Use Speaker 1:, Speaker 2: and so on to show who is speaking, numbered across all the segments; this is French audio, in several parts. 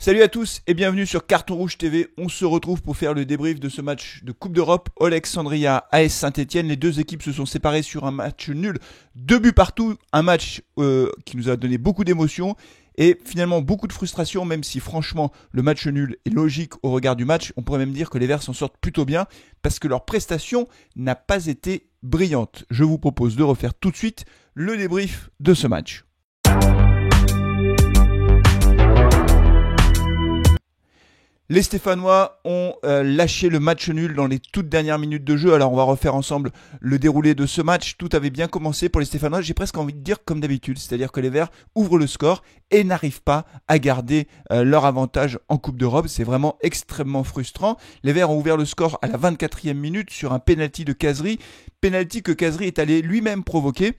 Speaker 1: Salut à tous et bienvenue sur Carton Rouge TV. On se retrouve pour faire le débrief de ce match de Coupe d'Europe. Alexandria AS Saint-Etienne. Les deux équipes se sont séparées sur un match nul. 2 buts partout. Un match qui nous a donné beaucoup d'émotions et finalement beaucoup de frustration, même si franchement le match nul est logique au regard du match. On pourrait même dire que les Verts s'en sortent plutôt bien parce que leur prestation n'a pas été brillante. Je vous propose de refaire tout de suite le débrief de ce match. Les Stéphanois ont lâché le match nul dans les toutes dernières minutes de jeu. Alors on va refaire ensemble le déroulé de ce match. Tout avait bien commencé pour les Stéphanois. J'ai presque envie de dire comme d'habitude. C'est-à-dire que les Verts ouvrent le score et n'arrivent pas à garder leur avantage en Coupe d'Europe. C'est vraiment extrêmement frustrant. Les Verts ont ouvert le score à la 24e minute sur un penalty de Khazri. Penalty que Khazri est allé lui-même provoquer.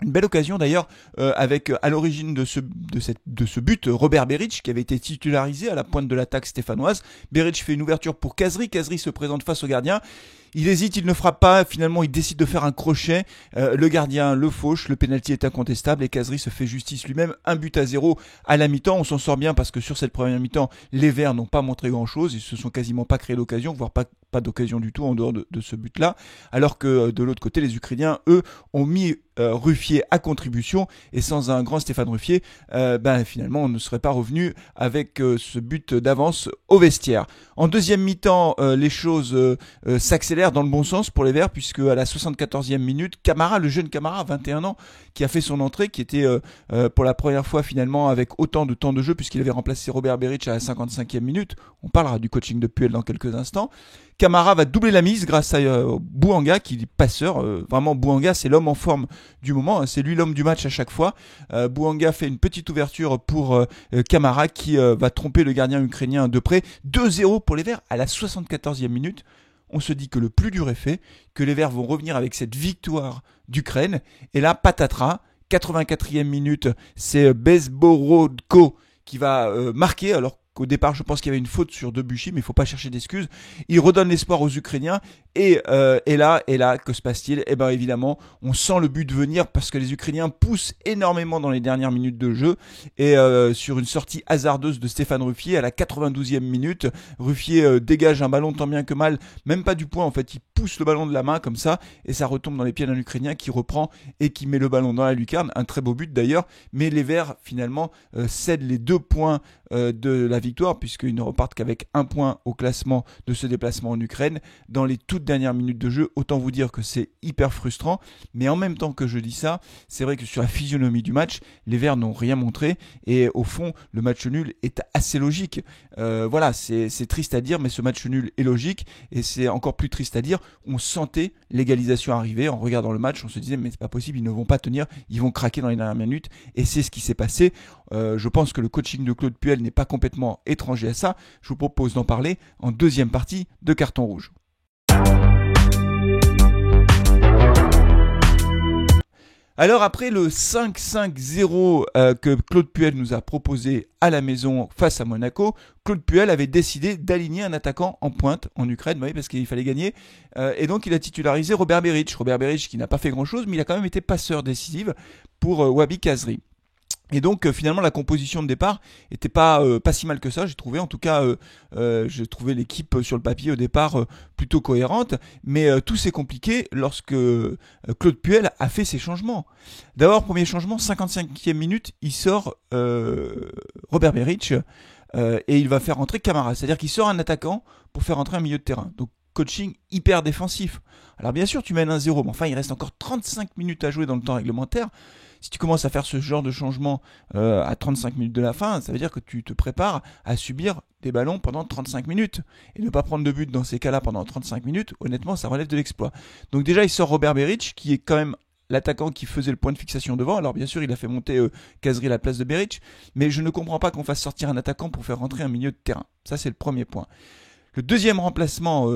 Speaker 1: Une belle occasion d'ailleurs avec à l'origine de ce but Robert Berić qui avait été titularisé à la pointe de l'attaque stéphanoise. Berić fait une ouverture pour Khazri. Khazri se présente face au gardien. Il hésite, il ne frappe pas, finalement il décide de faire un crochet, le gardien le fauche, le pénalty est incontestable et Khazri se fait justice lui-même, 1-0 à la mi-temps. On s'en sort bien parce que sur cette première mi-temps, les Verts n'ont pas montré grand-chose, ils se sont quasiment pas créé d'occasion, voire pas d'occasion du tout en dehors de ce but-là, alors que de l'autre côté, les Ukrainiens, eux, ont mis Ruffier à contribution et sans un grand Stéphane Ruffier, finalement on ne serait pas revenu avec ce but d'avance au vestiaire. En deuxième mi-temps, les choses s'accélèrent dans le bon sens pour les Verts puisque à la 74e minute, Camara, le jeune Camara, 21 ans, qui a fait son entrée, qui était pour la première fois finalement avec autant de temps de jeu puisqu'il avait remplacé Robert Berić à la 55e minute. On parlera du coaching de Puel dans quelques instants. Camara va doubler la mise grâce à Bouanga qui est passeur. Vraiment Bouanga c'est l'homme en forme du moment, hein. C'est lui l'homme du match à chaque fois. Bouanga fait une petite ouverture pour Camara qui va tromper le gardien ukrainien de près. 2-0 pour les Verts à la 74e minute. On se dit que le plus dur est fait, que les Verts vont revenir avec cette victoire d'Ukraine. Et là, patatras, 84e minute, c'est Bezborodko qui va marquer. Alors qu'au départ, je pense qu'il y avait une faute sur Debuchy, mais il ne faut pas chercher d'excuses. Il redonne l'espoir aux Ukrainiens. Et là, que se passe-t-il ? Eh bien, évidemment, on sent le but venir parce que les Ukrainiens poussent énormément dans les dernières minutes de jeu. Et sur une sortie hasardeuse de Stéphane Ruffier, à la 92e minute, Ruffier dégage un ballon tant bien que mal, même pas du point en fait, il pousse le ballon de la main comme ça, et ça retombe dans les pieds d'un Ukrainien qui reprend et qui met le ballon dans la lucarne. Un très beau but d'ailleurs, mais les Verts finalement cèdent les 2 points de la victoire, puisqu'ils ne repartent qu'avec 1 point au classement de ce déplacement en Ukraine. Dans les toutes dernières minutes de jeu, autant vous dire que c'est hyper frustrant, mais en même temps que je dis ça, c'est vrai que sur la physionomie du match, les Verts n'ont rien montré, et au fond, le match nul est assez logique. Voilà, c'est triste à dire, mais ce match nul est logique, et c'est encore plus triste à dire, on sentait l'égalisation arriver, en regardant le match, on se disait, mais c'est pas possible, ils ne vont pas tenir, ils vont craquer dans les dernières minutes, et c'est ce qui s'est passé. Je pense que le coaching de Claude Puel n'est pas complètement étranger à ça. Je vous propose d'en parler en deuxième partie de Carton Rouge. Alors après le 5-5-0 que Claude Puel nous a proposé à la maison face à Monaco, Claude Puel avait décidé d'aligner un attaquant en pointe en Ukraine, vous voyez, parce qu'il fallait gagner. Et donc il a titularisé Robert Berić. Robert Berić qui n'a pas fait grand-chose, mais il a quand même été passeur décisif pour Wabi Khazri. Et donc finalement la composition de départ était pas si mal que ça, j'ai trouvé. En tout cas, j'ai trouvé l'équipe sur le papier au départ plutôt cohérente, mais tout s'est compliqué lorsque Claude Puel a fait ses changements. D'abord, premier changement, 55e minute, il sort Robert Berić et il va faire rentrer Camara. C'est-à-dire qu'il sort un attaquant pour faire rentrer un milieu de terrain. Donc coaching hyper défensif. Alors bien sûr tu mènes 1-0, mais enfin il reste encore 35 minutes à jouer dans le temps réglementaire. Si tu commences à faire ce genre de changement à 35 minutes de la fin, ça veut dire que tu te prépares à subir des ballons pendant 35 minutes. Et ne pas prendre de but dans ces cas-là pendant 35 minutes, honnêtement, ça relève de l'exploit. Donc déjà, il sort Robert Berić, qui est quand même l'attaquant qui faisait le point de fixation devant. Alors bien sûr, il a fait monter Khazri à la place de Berić, mais je ne comprends pas qu'on fasse sortir un attaquant pour faire rentrer un milieu de terrain. Ça, c'est le premier point. Le deuxième remplacement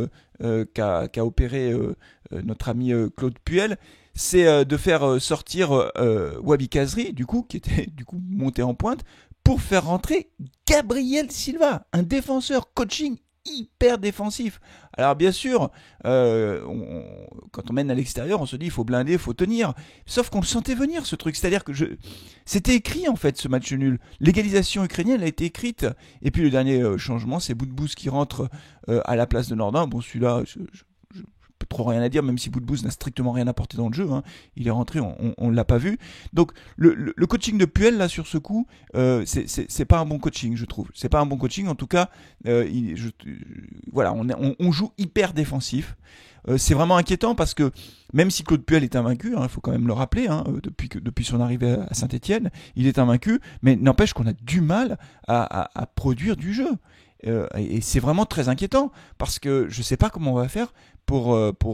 Speaker 1: qu'a opéré notre ami Claude Puel, c'est de faire sortir Wabi Khazri, qui était monté en pointe, pour faire rentrer Gabriel Silva, un défenseur coaching hyper défensif. Alors bien sûr, quand on mène à l'extérieur, on se dit il faut blinder, il faut tenir. Sauf qu'on le sentait venir ce truc. C'est-à-dire que c'était écrit en fait ce match nul. L'égalisation ukrainienne a été écrite. Et puis le dernier changement, c'est Boudbouz qui rentre à la place de Nordin. Bon, celui-là, je peux trop rien à dire, même si Boudbouz n'a strictement rien apporté dans le jeu. Hein. Il est rentré, on ne l'a pas vu. Donc le coaching de Puel là sur ce coup, c'est pas un bon coaching, je trouve. C'est pas un bon coaching. En tout cas, voilà, on joue hyper défensif. C'est vraiment inquiétant parce que même si Claude Puel est invaincu, il faut quand même le rappeler, depuis son arrivée à Saint-Etienne, il est invaincu, mais n'empêche qu'on a du mal à produire du jeu. Et c'est vraiment très inquiétant parce que je ne sais pas comment on va faire pour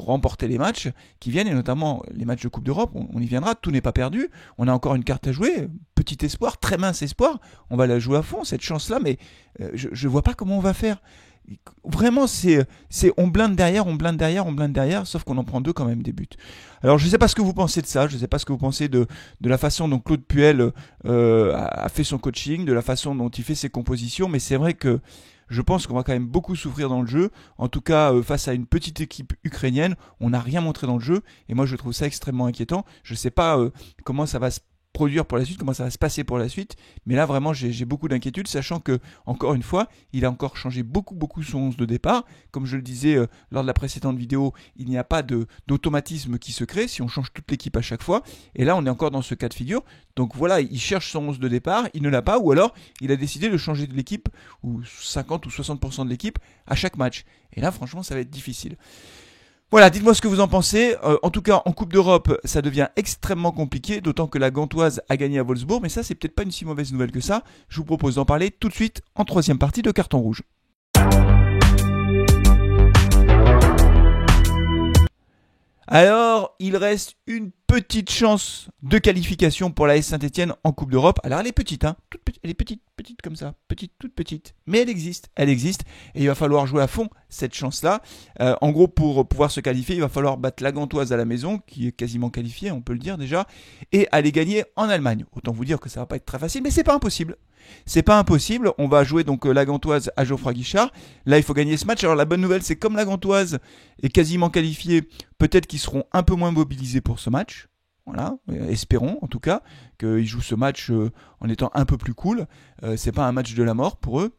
Speaker 1: remporter les matchs qui viennent, et notamment les matchs de Coupe d'Europe. On y viendra, tout n'est pas perdu, on a encore une carte à jouer, petit espoir, très mince espoir, on va la jouer à fond cette chance-là, mais je ne vois pas comment on va faire. Vraiment, on blinde derrière, sauf qu'on en prend 2 quand même des buts. Alors je ne sais pas ce que vous pensez de ça, je ne sais pas ce que vous pensez de la façon dont Claude Puel a fait son coaching, de la façon dont il fait ses compositions, mais c'est vrai que je pense qu'on va quand même beaucoup souffrir dans le jeu. En tout cas, face à une petite équipe ukrainienne, on n'a rien montré dans le jeu, et moi je trouve ça extrêmement inquiétant. Je ne sais pas comment ça va se produire pour la suite, comment ça va se passer pour la suite, mais là vraiment j'ai beaucoup d'inquiétudes, sachant que, encore une fois, il a encore changé beaucoup son 11 de départ. Comme je le disais lors de la précédente vidéo, il n'y a pas d'automatisme qui se crée si on change toute l'équipe à chaque fois, et là on est encore dans ce cas de figure. Donc voilà, il cherche son 11 de départ, il ne l'a pas, ou alors il a décidé de changer de l'équipe, ou 50 ou 60% de l'équipe à chaque match, et là franchement ça va être difficile. Voilà, dites-moi ce que vous en pensez. En tout cas, en Coupe d'Europe, ça devient extrêmement compliqué, d'autant que la Gantoise a gagné à Wolfsburg, mais ça, c'est peut-être pas une si mauvaise nouvelle que ça. Je vous propose d'en parler tout de suite en 3e partie de Carton Rouge. Alors, il reste une petite chance de qualification pour l'AS Saint-Etienne en Coupe d'Europe. Alors, elle est petite, elle est petite comme ça, toute petite, mais elle existe, et il va falloir jouer à fond cette chance-là. En gros, pour pouvoir se qualifier, il va falloir battre la Gantoise à la maison, qui est quasiment qualifiée, on peut le dire déjà, et aller gagner en Allemagne. Autant vous dire que ça va pas être très facile, mais c'est pas impossible. C'est pas impossible, on va jouer donc la Gantoise à Geoffroy Guichard. Là, il faut gagner ce match. Alors la bonne nouvelle, c'est comme la Gantoise est quasiment qualifiée, peut-être qu'ils seront un peu moins mobilisés pour ce match. Voilà, espérons en tout cas qu'ils jouent ce match en étant un peu plus cool. C'est pas un match de la mort pour eux.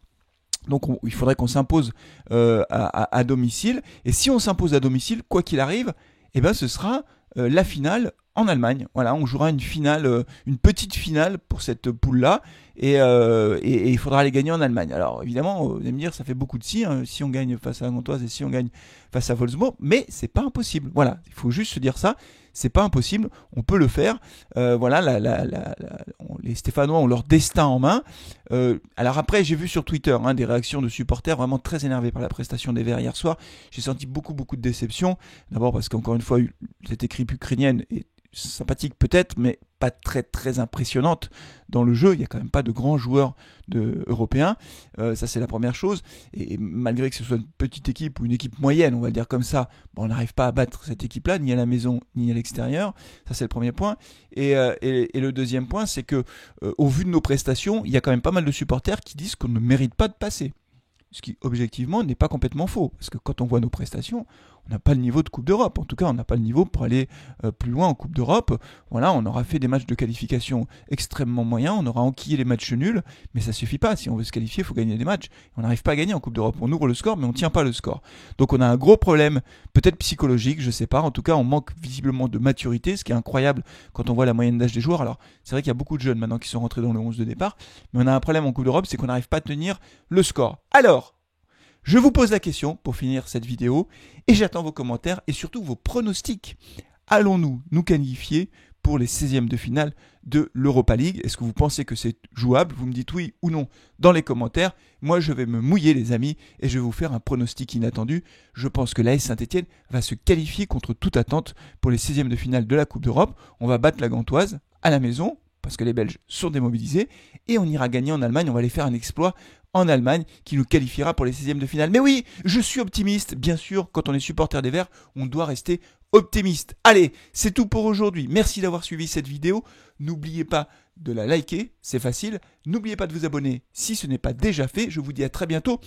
Speaker 1: Donc il faudrait qu'on s'impose à domicile. Et si on s'impose à domicile, quoi qu'il arrive, ce sera la finale en Allemagne. Voilà, on jouera une finale, une petite finale pour cette poule-là, et il faudra les gagner en Allemagne. Alors évidemment, vous allez me dire, ça fait beaucoup de si on gagne face à la Gantoise et si on gagne face à Wolfsburg, mais c'est pas impossible. Voilà, il faut juste se dire ça. C'est pas impossible, on peut le faire. Voilà, les Stéphanois ont leur destin en main. Alors après, j'ai vu sur Twitter des réactions de supporters vraiment très énervés par la prestation des Verts hier soir. J'ai senti beaucoup de déception. D'abord parce qu'encore une fois, cette équipe ukrainienne est sympathique peut-être, mais pas très impressionnante dans le jeu. Il n'y a quand même pas de grands joueurs européens. Ça, c'est la première chose. Et malgré que ce soit une petite équipe ou une équipe moyenne, on va le dire comme ça, on n'arrive pas à battre cette équipe-là, ni à la maison, ni à l'extérieur. Ça, c'est le premier point. Et le deuxième point, c'est que au vu de nos prestations, il y a quand même pas mal de supporters qui disent qu'on ne mérite pas de passer. Ce qui, objectivement, n'est pas complètement faux. Parce que quand on voit nos prestations, on n'a pas le niveau de Coupe d'Europe. En tout cas, on n'a pas le niveau pour aller plus loin en Coupe d'Europe. Voilà, on aura fait des matchs de qualification extrêmement moyens, on aura enquillé les matchs nuls, mais ça suffit pas. Si on veut se qualifier, il faut gagner des matchs. On n'arrive pas à gagner en Coupe d'Europe. On ouvre le score, mais on ne tient pas le score. Donc on a un gros problème, peut-être psychologique, je sais pas. En tout cas, on manque visiblement de maturité, ce qui est incroyable quand on voit la moyenne d'âge des joueurs. Alors, c'est vrai qu'il y a beaucoup de jeunes maintenant qui sont rentrés dans le 11 de départ, mais on a un problème en Coupe d'Europe, c'est qu'on n'arrive pas à tenir le score. Alors, je vous pose la question pour finir cette vidéo et j'attends vos commentaires et surtout vos pronostics. Allons-nous nous qualifier pour les 16e de finale de l'Europa League? Est-ce que vous pensez que c'est jouable? Vous me dites oui ou non dans les commentaires. Moi, je vais me mouiller les amis et je vais vous faire un pronostic inattendu. Je pense que l'AS Saint-Etienne va se qualifier contre toute attente pour les 16e de finale de la Coupe d'Europe. On va battre la Gantoise à la maison parce que les Belges sont démobilisés et on ira gagner en Allemagne. On va aller faire un exploit en Allemagne qui nous qualifiera pour les 16e de finale. Mais oui, je suis optimiste. Bien sûr, quand on est supporter des Verts, on doit rester optimiste. Allez, c'est tout pour aujourd'hui. Merci d'avoir suivi cette vidéo. N'oubliez pas de la liker, c'est facile. N'oubliez pas de vous abonner si ce n'est pas déjà fait. Je vous dis à très bientôt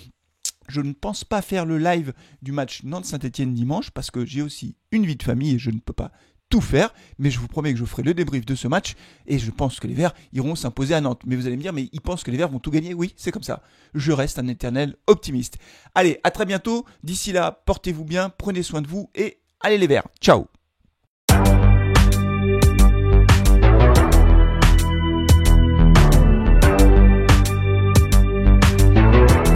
Speaker 1: Je ne pense pas faire le live du match Nantes-Saint-Etienne dimanche parce que j'ai aussi une vie de famille et je ne peux pas tout faire, mais je vous promets que je ferai le débrief de ce match et je pense que les Verts iront s'imposer à Nantes. Mais vous allez me dire, mais ils pensent que les Verts vont tout gagner? Oui, c'est comme ça. Je reste un éternel optimiste. Allez, à très bientôt. D'ici là, portez-vous bien, prenez soin de vous et allez les Verts. Ciao!